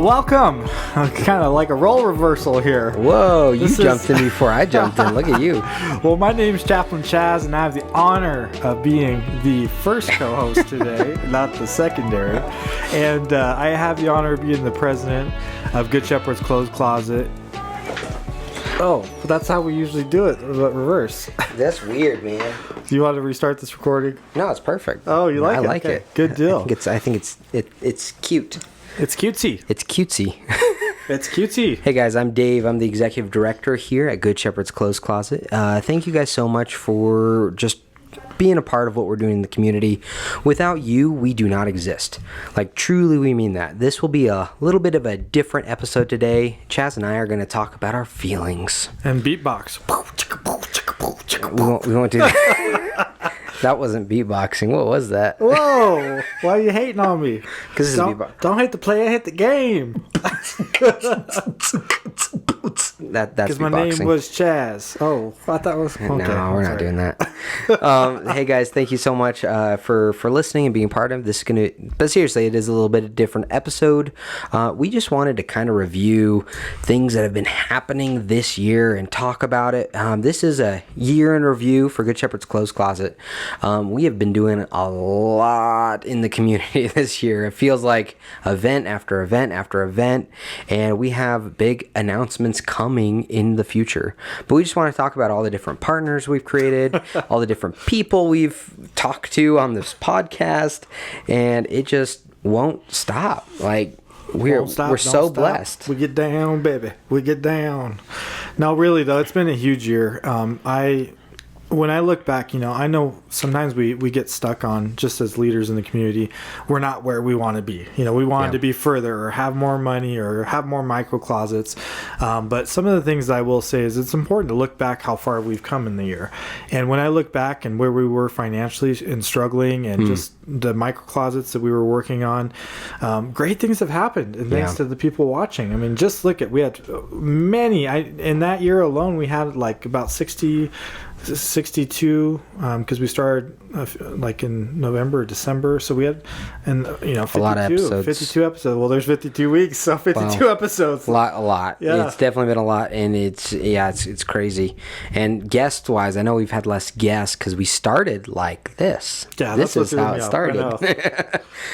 welcome. Kind of like a role reversal here. Whoa, you jumped in before I jumped in. Look at you. Well, my name's Chaplain Chaz, and I have the honor of being the first co-host today, not the secondary. And I have the honor of being the president of Good Shepherd's Clothes Closet. Oh, that's how we usually do it, but reverse. That's weird, man. Do you want to restart this recording? No, it's perfect. Oh, you like it? I like Okay. it. Good deal. I think it's cute. It's cutesy. It's cutesy. It's cutesy. Hey guys, I'm Dave. I'm the executive director here at Good Shepherd's Clothes Closet. Thank you guys so much for just being a part of what we're doing in the community. Without you, we do not exist. Like, truly, we mean that. This will be a little bit of a different episode today. Chaz and I are going to talk about our feelings. And beatbox. We won't do that. That wasn't beatboxing. What was that? Whoa! Why are you hating on me? Because don't hate the player, hate the game. That's my beatboxing. name was Chaz. Oh, I thought it was. Okay, No, we're not doing that. Hey guys, thank you so much for listening and being part of this. But seriously, it is a little bit of a different episode. We just wanted to kind of review things that have been happening this year and talk about it. This is a year in review for Good Shepherd's Clothes Closet. We have been doing a lot in the community this year. It feels like event after event after event, and we have big announcements coming in the future. But we just want to talk about all the different partners we've created, all the different people we've talked to on this podcast, and it just won't stop. Like, we're so blessed. We get down, baby. We get down. No, really though, it's been a huge year. When I look back, I know sometimes we get stuck on, just as leaders in the community, we're not where we want to be. We wanted to be further or have more money or have more micro closets. But some of the things I will say is it's important to look back how far we've come in the year. And when I look back and where we were financially and struggling and just the micro closets that we were working on, great things have happened. And thanks to the people watching. I mean, just look at, we had many, in that year alone, we had like about 62 because we started like in November or December, so we had 52 a lot of episodes. 52 episodes. Well, there's 52 weeks, so 52 episodes. A lot. Yeah. It's definitely been a lot, and it's crazy. And guest wise, I know we've had less guests because we started like this. Yeah, this is how it started.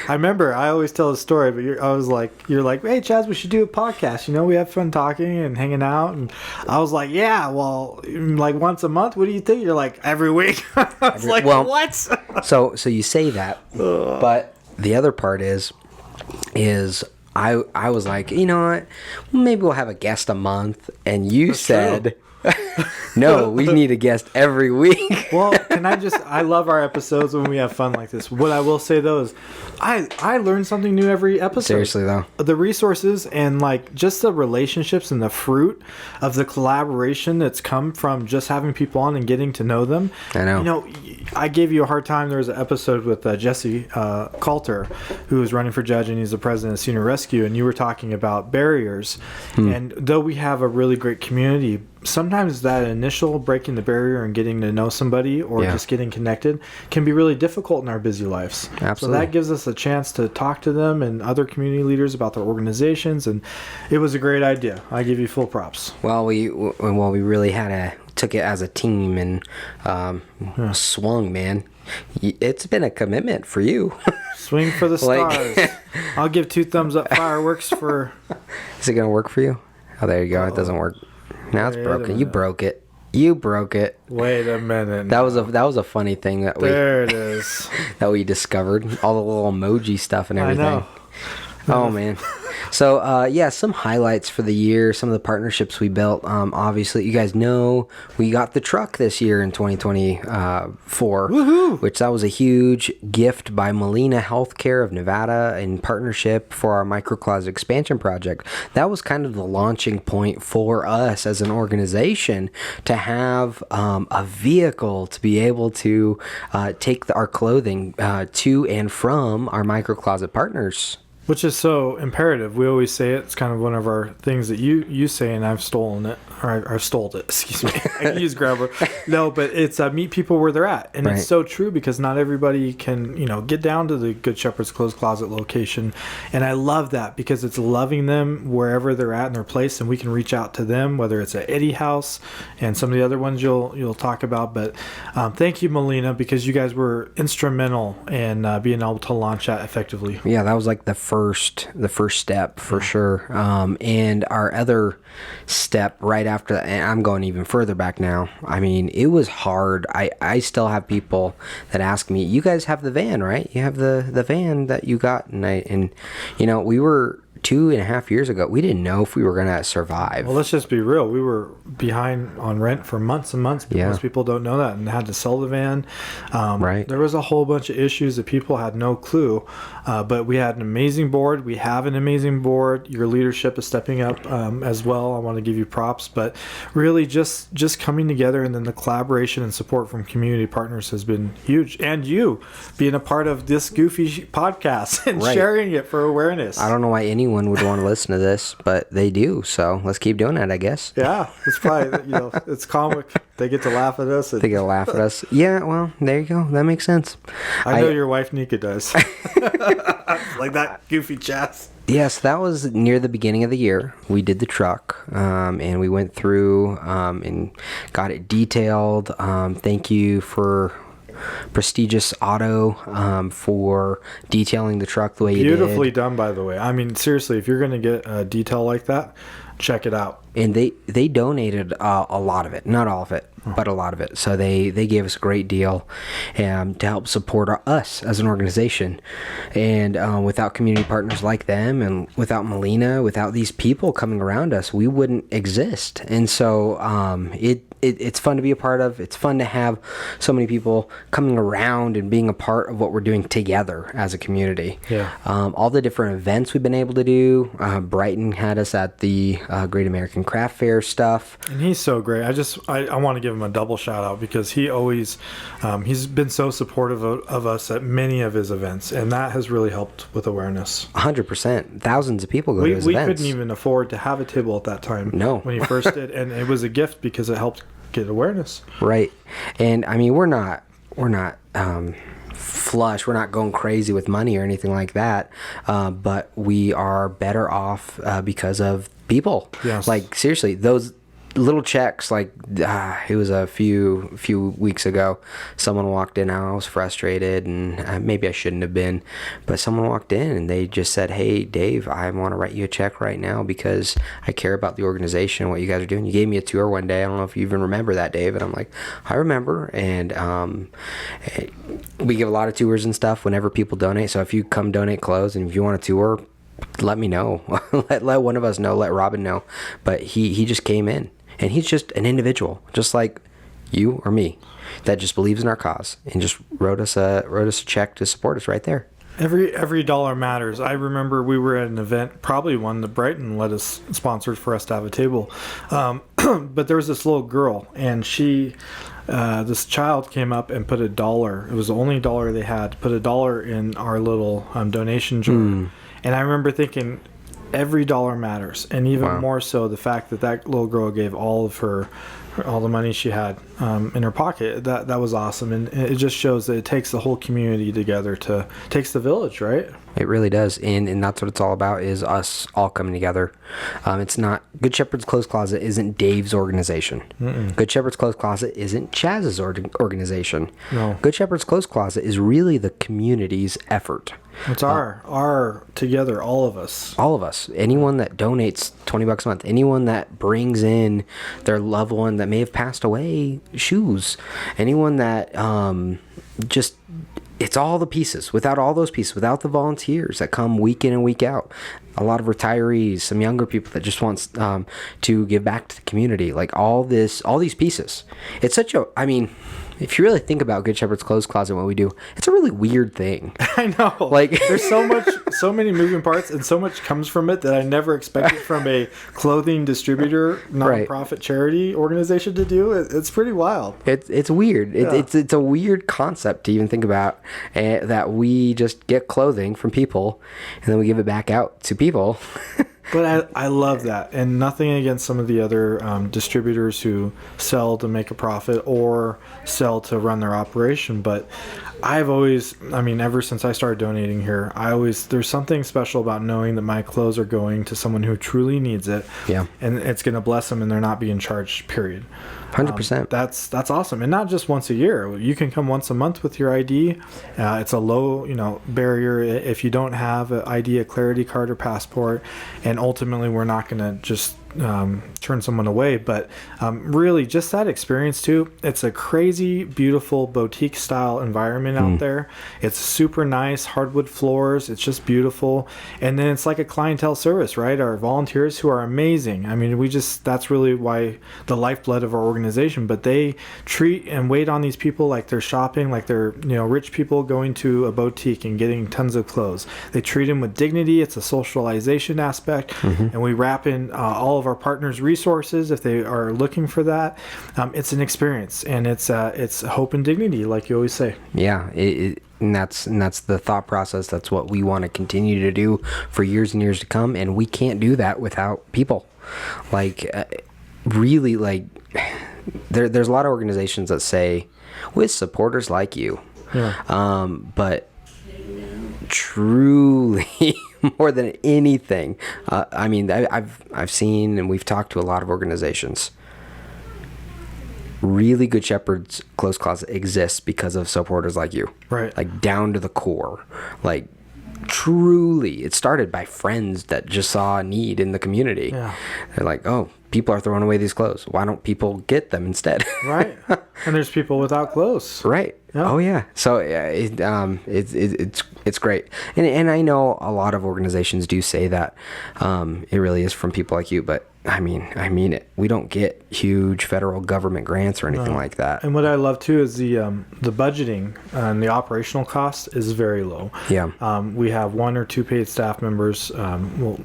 I remember I always tell a story, but you're like, hey Chaz, we should do a podcast. We have fun talking and hanging out, and I was like, yeah, well, like once a month. What do you think? You're like, every week. I was like, what? So you say that, but the other part is I was like, you know what? Maybe we'll have a guest a month, and you said, no, we need a guest every week. Well, I love our episodes when we have fun like this. What I will say though is I learn something new every episode. Seriously though. The resources and like just the relationships and the fruit of the collaboration that's come from just having people on and getting to know them. I know. I gave you a hard time. There was an episode with Jesse Coulter, who was running for judge, and he's the president of Senior Rescue, and you were talking about barriers. And though we have a really great community, sometimes that initial breaking the barrier and getting to know somebody or just getting connected can be really difficult in our busy lives. Absolutely. So that gives us a chance to talk to them and other community leaders about their organizations, and it was a great idea. I give you full props. Well, we really took it as a team and swung, man. It's been a commitment for you. Swing for the stars. I'll give 2 thumbs up fireworks for... Is it going to work for you? Oh, there you go. It doesn't work. Now it's broken. You broke it. Wait a minute. That was a funny thing that it is. that we discovered. All the little emoji stuff and everything. I know. Oh man. So some highlights for the year, some of the partnerships we built. Obviously, you guys know we got the truck this year in 2024. Woohoo! Which that was a huge gift by Molina Healthcare of Nevada in partnership for our microcloset expansion project. That was kind of the launching point for us as an organization to have a vehicle to be able to take our clothing to and from our microcloset partners. Which is so imperative. We always say it. It's kind of one of our things that you say, and I've stolen it, or I've stole it. Excuse me. I can use grammar. No, but it's meet people where they're at, and Right. it's so true because not everybody can, get down to the Good Shepherd's Clothes Closet location, and I love that because it's loving them wherever they're at in their place, and we can reach out to them, whether it's at Eddie House and some of the other ones you'll talk about. But thank you, Melina, because you guys were instrumental in being able to launch that effectively. Yeah, that was like the first step for sure. And our other step right after that, and I'm going even further back now. I mean, it was hard. I still have people that ask me, "You guys have the van, right? You have the van that you got?" And we were 2.5 years ago. We didn't know if we were gonna survive. Well, let's just be real. We were behind on rent for months and months. Yeah. Most people don't know that and had to sell the van. Right. There was a whole bunch of issues that people had no clue. But we had an amazing board. We have an amazing board. Your leadership is stepping up as well. I want to give you props. But really just coming together, and then the collaboration and support from community partners has been huge. And you being a part of this goofy podcast and Right. sharing it for awareness. I don't know why anyone would want to listen to this, but they do. So let's keep doing that, I guess. Yeah, it's probably, it's comic. They get to laugh at us. They gonna laugh at us. Yeah, well, there you go. That makes sense. I know your wife Nika does. Like that goofy chats. Yes, that was near the beginning of the year. We did the truck, and we went through and got it detailed. Thank you for Prestigious Auto for detailing the truck the way you did. Beautifully done, by the way. I mean, seriously, if you're going to get a detail like that, check it out. And they donated a lot of it, not all of it, but a lot of it. So they gave us a great deal to help support us as an organization. And without community partners like them, and without Melina, without these people coming around us, we wouldn't exist. And so it's fun to be a part of. It's fun to have so many people coming around and being a part of what we're doing together as a community. Yeah. All the different events we've been able to do. Brighton had us at the Great American Craft Fair stuff. And he's so great. I want to give him a double shout out because he always, he's been so supportive of us at many of his events. And that has really helped with awareness. 100%. Thousands of people go to his We events. couldn't even afford to have a table at that time. No. When he first did. And it was a gift because it helped get awareness. Right. And I mean, we're not flush. We're not going crazy with money or anything like that. But we are better off because of people. Yes. Like, seriously, those little checks, like it was a few weeks ago, someone walked in. I was frustrated, and maybe I shouldn't have been, but someone walked in and they just said, "Hey Dave, I want to write you a check right now because I care about the organization, what you guys are doing. You gave me a tour one day. I don't know if you even remember that, Dave." And I'm like, "I remember." And we give a lot of tours and stuff whenever people donate. So if you come donate clothes and if you want a tour, let me know. let one of us know. Let Robin know. But he just came in. And he's just an individual, just like you or me, that just believes in our cause and just wrote us a check to support us right there. Every dollar matters. I remember we were at an event, probably one that Brighton let us sponsored for us to have a table. But there was this little girl, and this child came up and put $1. It was the only dollar they had. Put $1 in our little donation jar, and I remember thinking, every dollar matters, and even more so the fact that little girl gave all the money she had in her pocket. That was awesome, and it just shows that it takes the whole community together. Takes the village, right? It really does, and that's what it's all about, is us all coming together. It's not Good Shepherd's Clothes Closet isn't Dave's organization. Good Shepherd's Clothes Closet isn't Chaz's organization. No. Good Shepherd's Clothes Closet is really the community's effort. It's our together, all of us. All of us. Anyone that donates $20 a month, anyone that brings in their loved one that may have passed away, shoes, anyone that it's all the pieces. Without all those pieces, without the volunteers that come week in and week out, a lot of retirees, some younger people that just wants to give back to the community, like all these pieces. It's if you really think about Good Shepherd's Clothes Closet, what we do, it's a really weird thing. I know. Like there's so many moving parts, and so much comes from it that I never expected from a clothing distributor, nonprofit charity organization to do. It's pretty wild. It's weird. It's a weird concept to even think about, that we just get clothing from people and then we give it back out to people. But I love that, and nothing against some of the other distributors who sell to make a profit or sell to run their operation. But I've always, ever since I started donating here, there's something special about knowing that my clothes are going to someone who truly needs it. Yeah. And it's going to bless them, and they're not being charged, period. 100%. That's awesome, and not just once a year. You can come once a month with your ID. It's a low, barrier if you don't have an ID, a clarity card, or passport. And ultimately, we're not going to just turn someone away, but really just that experience too. It's a crazy, beautiful boutique style environment out there. It's super nice, hardwood floors. It's just beautiful, and then it's like a clientele service, right? Our volunteers who are amazing. That's really why the lifeblood of our organization. But they treat and wait on these people like they're shopping, like they're rich people going to a boutique and getting tons of clothes. They treat them with dignity. It's a socialization aspect, and we wrap in all of our partners' resources if they are looking for that. It's an experience, and it's hope and dignity, like you always say. Yeah, and that's the thought process. That's what we want to continue to do for years and years to come, and we can't do that without people. Really, there's a lot of organizations that say, with supporters like you. Yeah. But truly, more than anything, I've seen, and we've talked to a lot of organizations. Really, Good Shepherd's Clothes Closet exists because of supporters like you. Right. Like down to the core. Like truly, it started by friends that just saw a need in the community. Yeah. They're like, oh, people are throwing away these clothes. Why don't people get them instead? Right. And there's people without clothes. Right. Yeah. Oh yeah. So it's great, and I know a lot of organizations do say that it really is from people like you, but I mean it. We don't get huge federal government grants or anything like that. And what I love too is the budgeting and the operational cost is very low. Yeah. We have 1 or 2 paid staff members.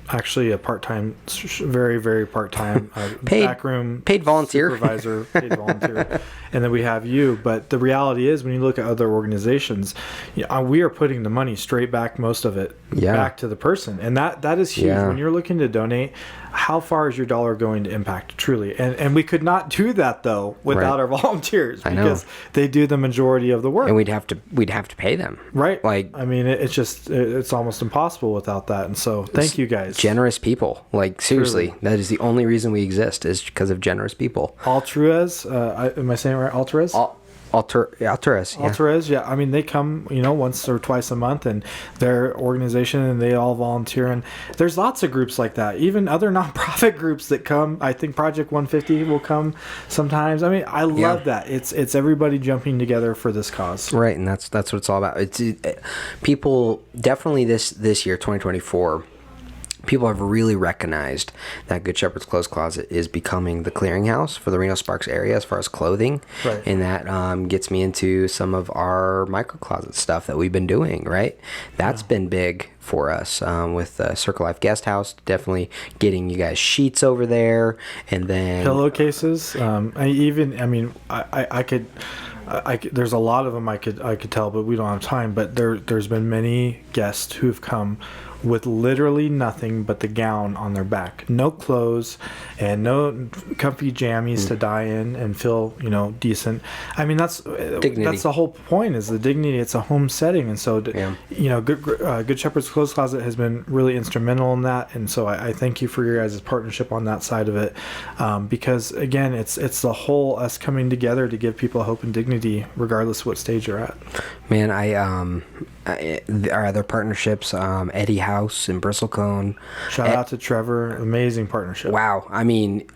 Actually a part-time, very, very part-time backroom paid volunteer supervisor, paid volunteer, and then we have you. But the reality is, when you look at other organizations, we are putting the money straight back, most of it back to the person, and that is huge. When you're looking to donate, how far is your dollar going to impact truly? And we could not do that though without our volunteers, because they do the majority of the work, and we'd have to pay them. Right. It's almost impossible without that. And so thank you guys. Generous people. Like seriously, that is the only reason we exist, is because of generous people. Alturas, am I saying it right? Alturas? Alturas, yeah. Alturas, yeah. They come, once or twice a month, and their organization, and they all volunteer. And there's lots of groups like that. Even other nonprofit groups that come. I think Project 150 will come sometimes. I love that. It's everybody jumping together for this cause. Right, and that's what it's all about. People definitely this year, 2024. People have really recognized that Good Shepherd's Clothes Closet is becoming the clearinghouse for the Reno-Sparks area as far as clothing. Right. And that gets me into some of our microcloset stuff that we've been doing, right? That's been big for us with Circle Life Guest House, definitely getting you guys sheets over there, and then pillowcases. I could there's a lot of them I could tell, but we don't have time. But there's been many guests who've come with literally nothing but the gown on their back, no clothes, and no comfy jammies to die in and feel decent. That's dignity. That's the whole point, is the dignity. It's a home setting, and so Good Shepherd's Clothes Closet has been really instrumental in that. And so I thank you for your guys' partnership on that side of it, because again, it's the whole us coming together to give people hope and dignity regardless of what stage you're at. Man, our other partnerships, Eddie House and Bristlecone. Shout out to Trevor, amazing partnership. Wow, I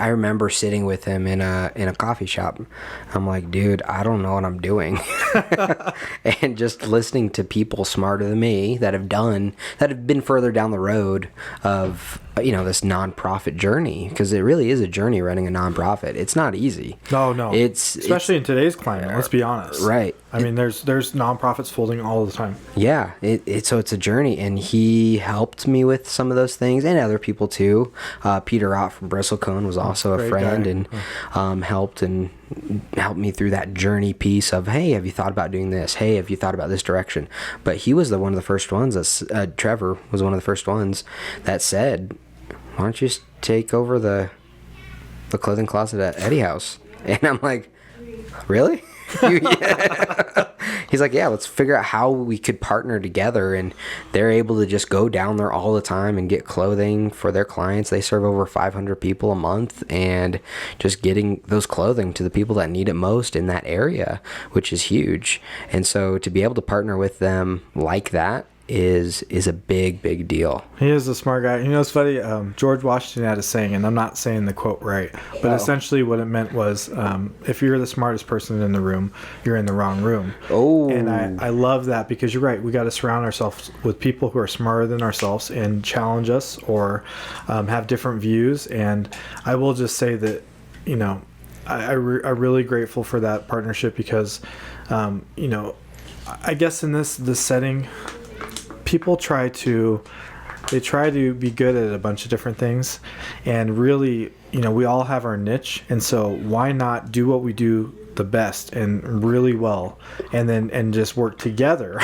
remember sitting with him in a coffee shop. I'm like, dude, I don't know what I'm doing, and just listening to people smarter than me that have been further down the road of this nonprofit journey, because it really is a journey running a nonprofit. It's not easy. No. Especially in today's climate, let's be honest. Right. I mean, there's nonprofits folding all the time. Yeah, so it's a journey, and he helped me with some of those things, and other people too. Peter Ott from Bristlecone was also a Great friend, guy. and helped me through that journey piece of, hey, have you thought about doing this? Hey, have you thought about this direction? But he was one of the first ones. Trevor was one of the first ones that said, why don't you just take over the clothing closet at Eddie House? And I'm like, really? He's like, yeah, let's figure out how we could partner together. And they're able to just go down there all the time and get clothing for their clients. They serve over 500 people a month, and just getting those clothing to the people that need it most in that area, which is huge. And so to be able to partner with them like that is a big deal. He is a smart guy. It's funny. George Washington had a saying, and I'm not saying the quote right, but essentially what it meant was, if you're the smartest person in the room, you're in the wrong room. Oh. And I love that, because you're right. We got to surround ourselves with people who are smarter than ourselves and challenge us, or have different views. And I will just say that, I'm really grateful for that partnership, because, I guess in this setting, people try to be good at a bunch of different things, and really, we all have our niche, and so why not do what we do the best and really well, and just work together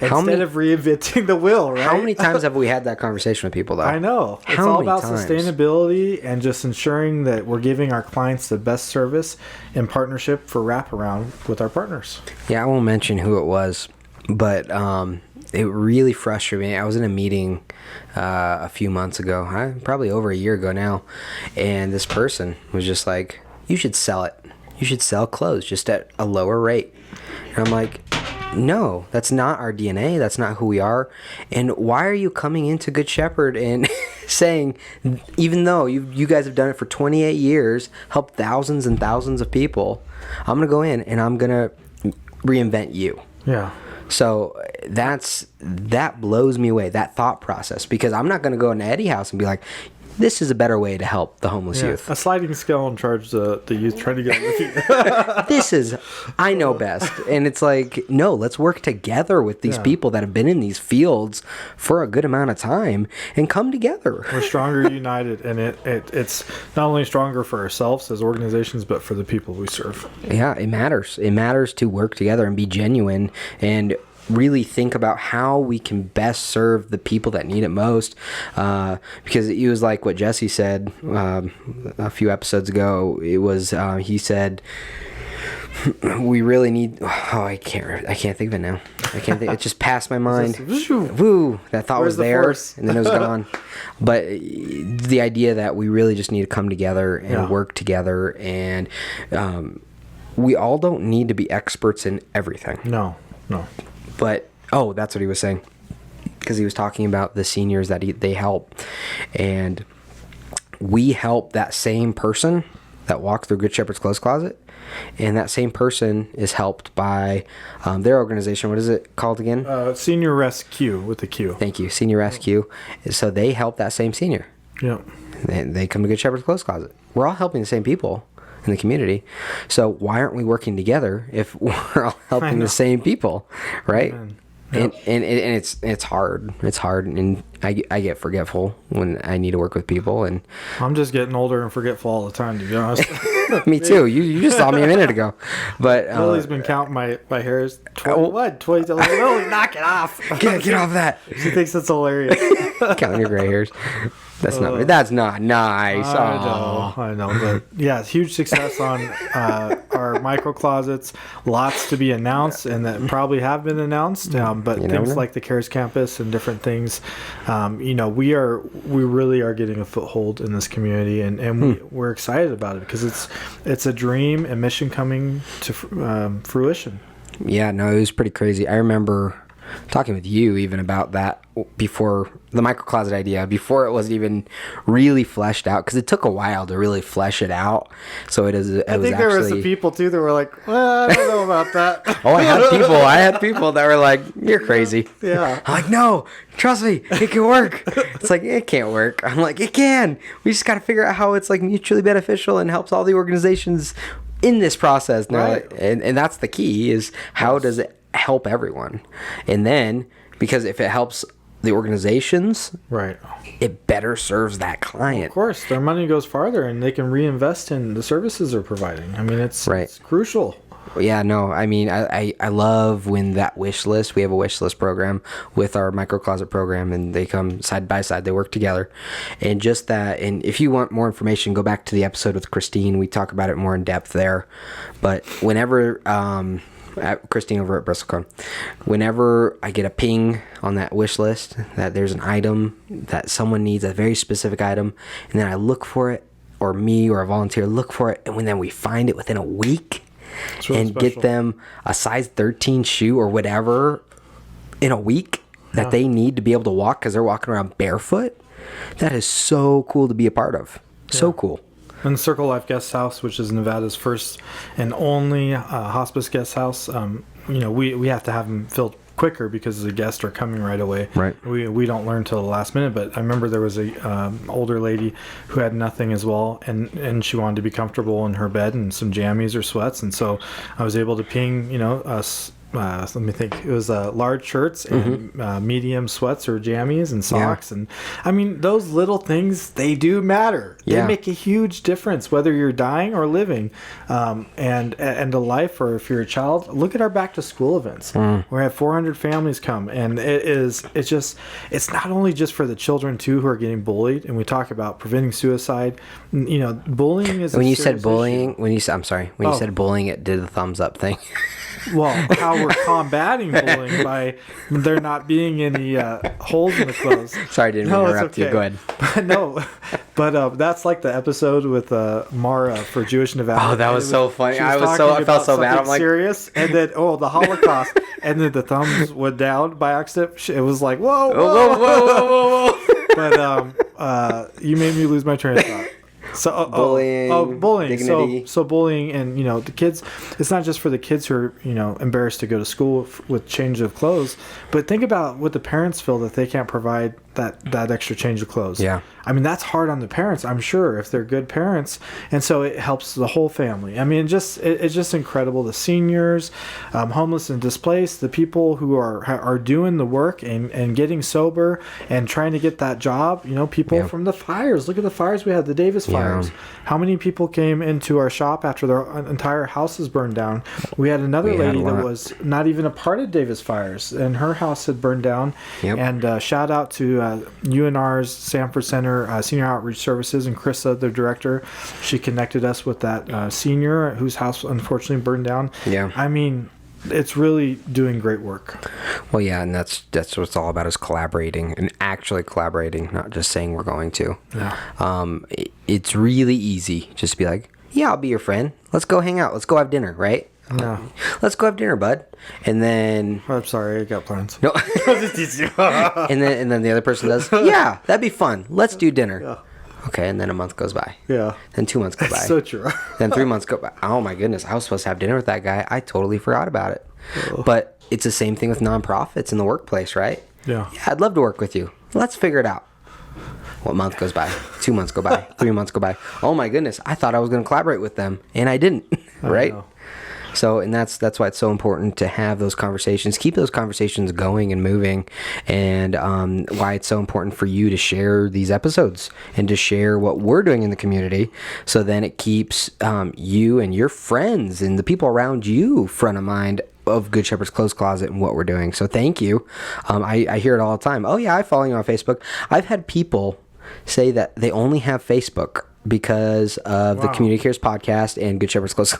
instead of reinventing the wheel, right? How many times have we had that conversation with people, though? I know. It's all about sustainability and just ensuring that we're giving our clients the best service in partnership for wraparound with our partners. Yeah, I won't mention who it was, but it really frustrated me. I was in a meeting a few months ago, probably over a year ago now, and this person was just like, you should sell it. You should sell clothes just at a lower rate. And I'm like, no, that's not our DNA. That's not who we are. And why are you coming into Good Shepherd and saying, even though you guys have done it for 28 years, helped thousands and thousands of people, I'm going to go in and I'm going to reinvent you. Yeah. So that blows me away, that thought process, because I'm not going to go into Eddie House and be like, this is a better way to help the homeless youth. A sliding scale and charge the youth trying to get with you. This is, I know best. And it's like, no, let's work together with these people that have been in these fields for a good amount of time and come together. We're stronger united, and it's not only stronger for ourselves as organizations, but for the people we serve. Yeah, it matters. It matters to work together and be genuine and really think about how we can best serve the people that need it most, because it was like what Jesse said a few episodes ago. It was he said, we really need, I can't think of it now. It just passed my mind. Woo, that thought was there and then it was gone. But the idea that we really just need to come together and work together, and we all don't need to be experts in everything. No. But, that's what he was saying. Because he was talking about the seniors that they help. And we help that same person that walked through Good Shepherd's Clothes Closet. And that same person is helped by their organization. What is it called again? Senior Rescue with a Q. Thank you. Senior Rescue. So they help that same senior. Yeah. They come to Good Shepherd's Clothes Closet. We're all helping the same people in the community. So why aren't we working together if we're all helping the same people, right? Yep. And it's hard. It's hard, and I get forgetful when I need to work with people, and I'm just getting older and forgetful all the time, to be honest. Me too. You just saw me a minute ago, but Lily's been counting my hairs. 20? Lily, knock it off. Get off that. She thinks it's hilarious. Counting your gray hairs. That's not nice. I know, but yeah, huge success on our micro closets. Lots to be announced, and that probably have been announced. But things like the CARES Campus and different things, we really are getting a foothold in this community, and we're excited about it because it's a dream and mission coming to fruition. Yeah, no, it was pretty crazy. I remember talking with you even about that before the micro closet idea, before it wasn't even really fleshed out, because it took a while to really flesh it out. So I think there were some people too that were like, well, I don't know about that. Oh, I had people that were like, you're crazy. Yeah. I'm like, no, trust me, it can work. It's like, it can't work. I'm like, it can. We just got to figure out how it's like mutually beneficial and helps all the organizations in this process. Right. And that's the key, is how does it help everyone? And then, because if it helps the organizations, Right. it better serves that client. Of course, their money goes farther and they can reinvest in the services they're providing. I mean, it's crucial. Yeah, no, I mean, I love when that wish list, we have a wish list program with our micro closet program, and they come side by side, they work together. And just that, and if you want more information, go back to the episode with Christine. We talk about it more in depth there. But whenever, at Christine over at BristleCon, whenever I get a ping on that wish list that there's an item that someone needs, a very specific item, and then I look for it, or me or a volunteer look for it, and then we find it within a week, really and special. get them a size 13 shoe or whatever in a week that they need to be able to walk because they're walking around barefoot. That is so cool to be a part of. So cool. And Circle Life Guest House, which is Nevada's first and only hospice guest house, we have to have them filled quicker because the guests are coming right away. Right. We don't learn till the last minute. But I remember there was a older lady who had nothing as well, and she wanted to be comfortable in her bed and some jammies or sweats, and so I was able to ping let me think. It was large shirts and medium sweats or jammies and socks. And I mean, those little things, they do matter. They make a huge difference, whether you're dying or living, and a life, or if you're a child. Look at our back to school events. We have 400 families come, and it's not only just for the children too who are getting bullied, and we talk about preventing suicide. Bullying is When you said bullying, you said bullying, it did the thumbs up thing. Well, how we're combating bullying by there not being any holes in the clothes. Sorry, I didn't interrupt you. Go ahead. But that's like the episode with Mara for Jewish Nevada. Oh, that was so funny. I felt so bad. I'm like, serious, and then the Holocaust, and then the thumbs went down by accident. It was like whoa. But you made me lose my train of thought. So bullying. Dignity. So bullying, and the kids. It's not just for the kids who are embarrassed to go to school with change of clothes, but think about what the parents feel that they can't provide that extra change of clothes. Yeah. I mean, that's hard on the parents, I'm sure, if they're good parents, and so it helps the whole family. I mean, it's just incredible. The seniors, homeless and displaced, the people who are doing the work and getting sober and trying to get that job. People from the fires. Look at the fires we had, the Davis fires. How many people came into our shop after their entire houses burned down? We had another lady that was not even a part of Davis fires, and her house had burned down. Yep. And shout out to UNR's Sanford Center Senior Outreach Services, and Krista, the director. She connected us with that senior whose house unfortunately burned down. Yeah. I mean, it's really doing great work. Well, yeah, and that's what it's all about, is collaborating, and actually collaborating, not just saying we're going to. Yeah. It's really easy just to be like, yeah, I'll be your friend. Let's go hang out. Let's go have dinner, right? No. Let's go have dinner, bud. And then I'm sorry, I got plans. no. and then the other person does, yeah, that'd be fun. Let's do dinner. Yeah. Okay, and then a month goes by. Yeah. Then 2 months go by. So true. Then 3 months go by. Oh my goodness, I was supposed to have dinner with that guy. I totally forgot about it. Oh. But it's the same thing with nonprofits in the workplace, right? Yeah. Yeah, I'd love to work with you. Let's figure it out. What month goes by? 2 months go by. 3 months go by. Oh my goodness, I thought I was going to collaborate with them, and I didn't. Right? I know. So, and that's why it's so important to have those conversations, keep those conversations going and moving, and why it's so important for you to share these episodes and to share what we're doing in the community. So then it keeps you and your friends and the people around you front of mind of Good Shepherd's Clothes Closet and what we're doing. So thank you. I hear it all the time. Oh yeah, I follow you on Facebook. I've had people say that they only have Facebook because of the Community Cares podcast and Good Shepherd's Close.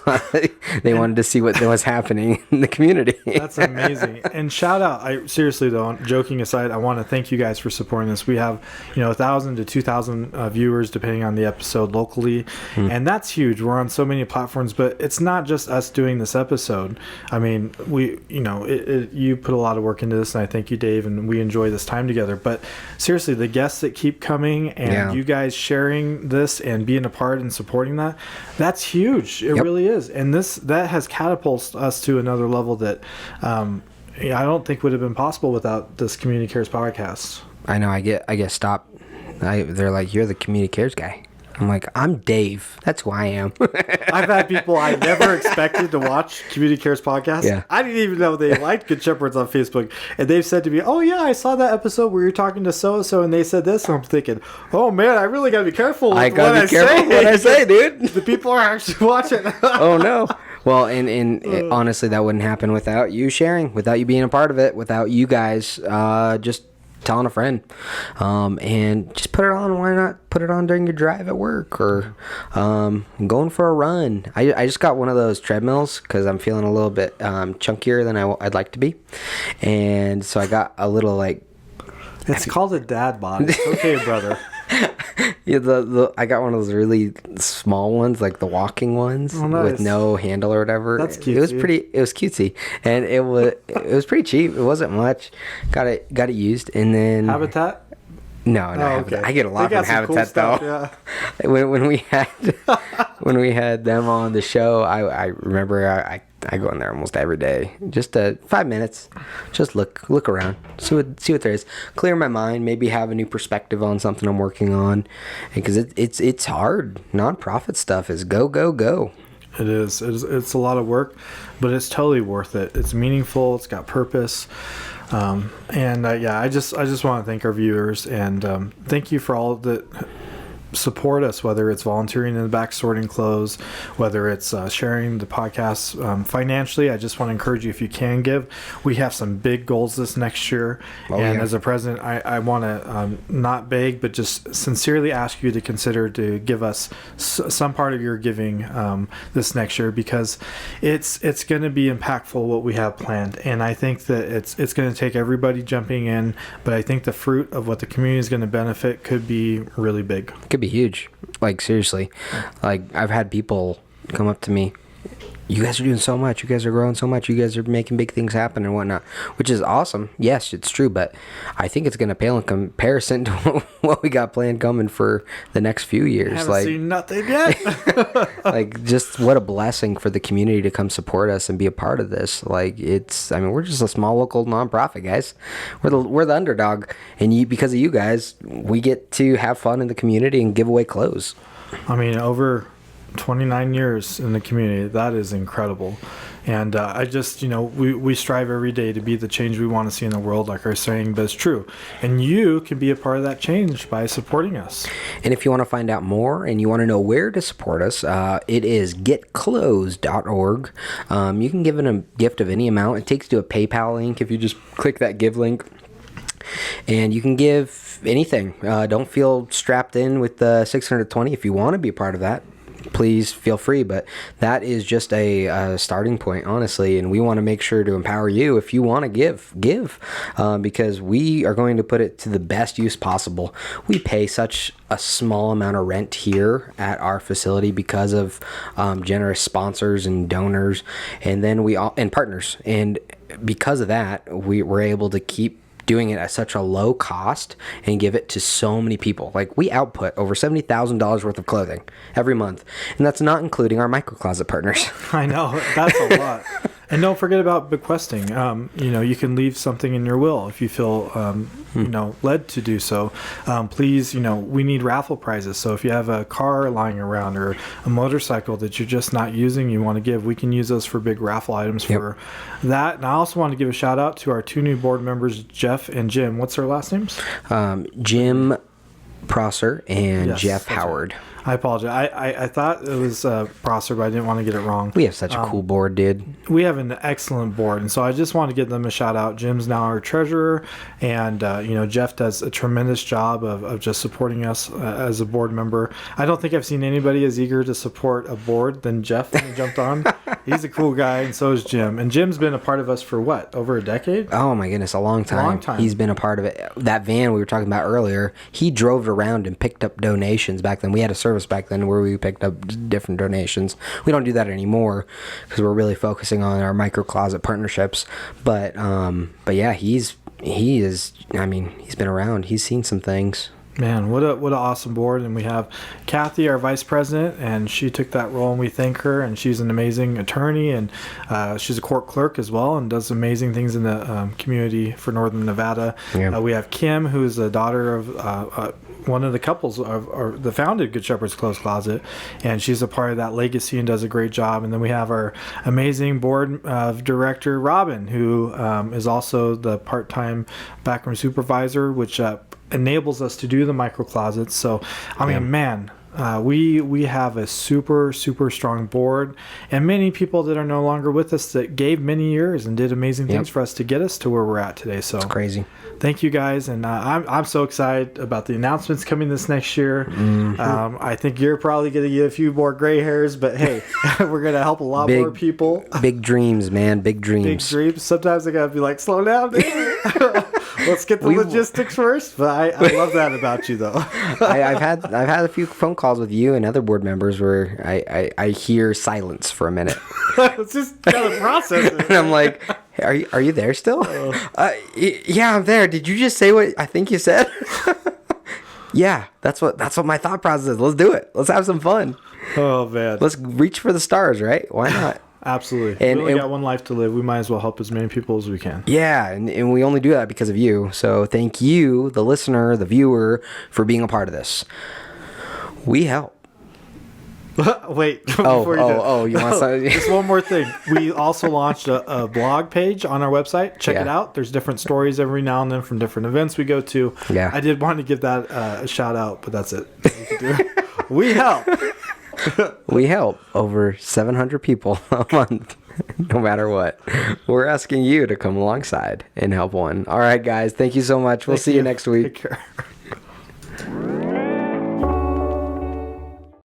They wanted to see what was happening in the community. That's amazing. And shout out, seriously though, joking aside, I want to thank you guys for supporting this. We have 1,000 to 2,000 viewers depending on the episode locally, and that's huge. We're on so many platforms, but it's not just us doing this episode. I mean, you put a lot of work into this, and I thank you, Dave, and we enjoy this time together. But seriously, the guests that keep coming and you guys sharing this and being a part and supporting that's huge. It really is. And that has catapulted us to another level that I don't think would have been possible without this Community Cares podcast. I know. I get stopped. They're like, "You're the Community Cares guy." I'm like, "I'm Dave. That's who I am." I've had people I never expected to watch Community Cares podcast. Yeah. I didn't even know they liked Good Shepherds on Facebook. And they've said to me, "Oh yeah, I saw that episode where you're talking to so-and-so and they said this." And I'm thinking, "Oh man, I really got to be careful with what I say, dude. The people are actually watching." Oh no. Well, and honestly, that wouldn't happen without you sharing, without you being a part of it, without you guys just telling a friend, and just put it on. Why not put it on during your drive at work or going for a run? I just got one of those treadmills because I'm feeling a little bit chunkier than I'd like to be, and so I got a little It's called a dad bod. It's okay, brother. Yeah, I got one of those really small ones, like the walking ones with no handle or whatever. That's cute. It was cutesy, and it was pretty cheap. It wasn't much. Got it used, and then Habitat. No, okay. I get a lot from Habitat though. Yeah. When we had them on the show, I remember I go in there almost every day, just 5 minutes, just look around, see what there is, clear my mind, maybe have a new perspective on something I'm working on, because it's hard. Nonprofit stuff is go. It is. It's a lot of work, but it's totally worth it. It's meaningful. It's got purpose. I just want to thank our viewers and thank you for all that support us, whether it's volunteering in the back sorting clothes, whether it's sharing the podcast financially. I just want to encourage you, if you can give. We have some big goals this next year, as a president, I want to not beg, but just sincerely ask you to consider to give us some part of your giving this next year, because it's going to be impactful what we have planned, and I think that it's going to take everybody jumping in, but I think the fruit of what the community is going to benefit could be really big. Could be huge. Like, seriously. Like, I've had people come up to me, "You guys are doing so much. You guys are growing so much. You guys are making big things happen," and whatnot, which is awesome. Yes, it's true, but I think it's going to pale in comparison to what we got planned coming for the next few years. I haven't seen nothing yet. Like, just what a blessing for the community to come support us and be a part of this. Like, we're just a small local nonprofit, guys. We're the underdog, and because of you guys, we get to have fun in the community and give away clothes. I mean, over 29 years in the community, that is incredible. And I just, we strive every day to be the change we want to see in the world, like our saying, but it's true. And you can be a part of that change by supporting us. And if you want to find out more and you want to know where to support us, it is getclothes.org. You can give it a gift of any amount. It takes you to a PayPal link if you just click that give link. And you can give anything. Don't feel strapped in with the $620 if you want to be a part of that. Please feel free, but that is just a starting point, honestly, and we want to make sure to empower you. If you want to give, because we are going to put it to the best use possible. We pay such a small amount of rent here at our facility because of generous sponsors and donors, and then and partners, and because of that, we're able to keep doing it at such a low cost and give it to so many people. Like, we output over $70,000 worth of clothing every month, and that's not including our microcloset partners. I know, that's a lot. And don't forget about bequesting. You can leave something in your will if you feel, led to do so. Please, we need raffle prizes. So if you have a car lying around or a motorcycle that you're just not using, you want to give, we can use those for big raffle items for that. And I also want to give a shout out to our 2 new board members, Jeff and Jim. What's their last names? Jim Prosser and Jeff that's Howard. Right. I apologize. I thought it was Prosser, but I didn't want to get it wrong. We have such a cool board, dude. We have an excellent board, and so I just want to give them a shout out. Jim's now our treasurer, and Jeff does a tremendous job of just supporting us as a board member. I don't think I've seen anybody as eager to support a board than Jeff when he jumped on. He's a cool guy, and so is Jim. And Jim's been a part of us for what, over a decade? Oh my goodness, a long time. He's been a part of it. That van we were talking about earlier, he drove around and picked up donations back then. We had a service back then where we picked up different donations. We don't do that anymore because we're really focusing on our micro closet partnerships. But yeah, he's been around. He's seen some things. Man, what an awesome board. And we have Kathy, our vice president, and she took that role, and we thank her. And she's an amazing attorney, and she's a court clerk as well, and does amazing things in the community for Northern Nevada. Yeah. We have Kim, who's the daughter of one of the couples of the founded Good Shepherd's Clothes Closet, and she's a part of that legacy and does a great job. And then we have our amazing board of director, Robin, who is also the part-time backroom supervisor, which enables us to do the micro closets. So we have a super strong board, and many people that are no longer with us that gave many years and did amazing things for us to get us to where we're at today. So it's crazy. Thank you guys, and I'm so excited about the announcements coming this next year. I think you're probably going to get a few more gray hairs, but hey, we're going to help a lot more people. Big dreams, man, big dreams. Big dreams. Sometimes I got to be like, slow down, dude. Let's get the logistics first. But I love that about you, though. I've had a few phone calls with you and other board members where I hear silence for a minute. It's just kind of process it. And I'm like, are you there still? Yeah, I'm there. Did you just say what I think you said? Yeah, that's what my thought process is. Let's do it. Let's have some fun. Oh man, let's reach for the stars, right? Why not? Absolutely. We only got one life to live. We might as well help as many people as we can. Yeah, and we only do that because of you. So thank you, the listener, the viewer, for being a part of this. We help. Wait. You want something? Just one more thing. We also launched a blog page on our website. Check it out. There's different stories every now and then from different events we go to. Yeah. I did want to give that a shout out, but that's it. We help. We help over 700 people a month, no matter what. We're asking you to come alongside and help one. All right, guys. Thank you so much. We'll see you next week. Take care.